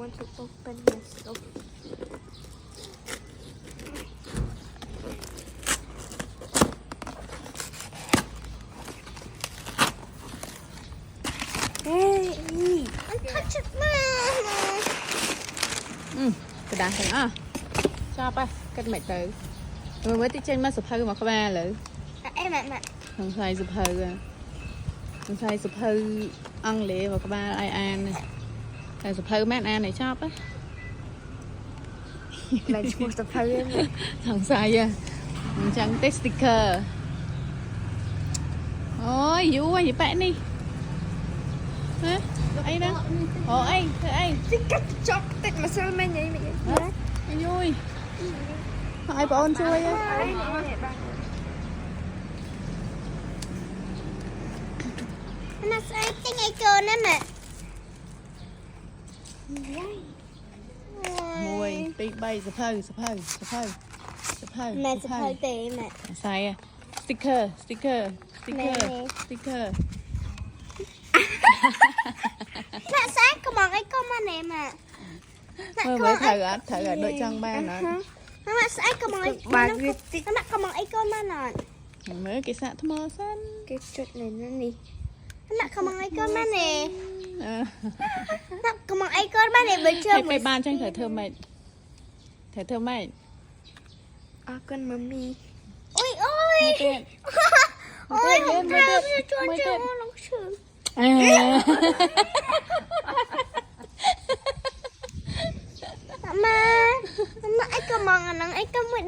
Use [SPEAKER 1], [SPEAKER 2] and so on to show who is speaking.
[SPEAKER 1] want to open myself. Hey, don't touch it, Mama.
[SPEAKER 2] กระดาษถึงชอบป่ะกันใหม่เต๋อเมื่อที่เจนมาสุภาพมาเข้ามาเลย
[SPEAKER 1] Em mẹ.
[SPEAKER 2] ทางชายสุภาพทางชายสุภาพอังเลมาเข้ามาไออันแต่สุภาพแม่อันไหนชอบป่ะ
[SPEAKER 1] Mẹ chỉ muốn tập hơi.
[SPEAKER 2] ทางชายมันจังเต็กสติกเกอร์โอ้ยยูว่าอย่าแปะนี่ฮะไอ้นะโอ้ไอ้เธอไอ้
[SPEAKER 1] Chị cắt chọc tịch mà sao mẹ nhảy mẹ nhảy.
[SPEAKER 2] ไอ้ยุ้ยไอ้ปอนช่วยอ่ะ
[SPEAKER 1] Nó sẽ cái ngay cơn đó mẹ.
[SPEAKER 2] มวยตีใบสะเพาสะเพาสะเพาสะเพา
[SPEAKER 1] Mẹ sẽ hơi tệ mẹ.
[SPEAKER 2] ใส่สติ๊กเกอร์สติ๊กเกอร์สติ๊กเกอร์สติ๊กเกอร์
[SPEAKER 1] Mẹ sẽ có món ấy con mà nè mẹ.
[SPEAKER 2] เมื่อไว้ถ่ายโดยจ้างบ้านนะ
[SPEAKER 1] Mẹ sẽ có món ấy. Mẹ có món ấy con mà nè.
[SPEAKER 2] เมื่อกี้สะทมอสั้น
[SPEAKER 1] Cái chuột này nó đi. Mẹ có món ấy con mà nè. Mẹ có món ấy con mà nè bây
[SPEAKER 2] ให้
[SPEAKER 1] giờ
[SPEAKER 2] ไปบ้านช่างถ่ายเธอไม่ถ่ายเธอไม่
[SPEAKER 1] con mami. Ôi ôi.
[SPEAKER 2] ไม่เต้น
[SPEAKER 1] Ôi không sao như chuột chưa nó sướng. มาไอ้ก็มองอันนั้นไอ้ก็ไม่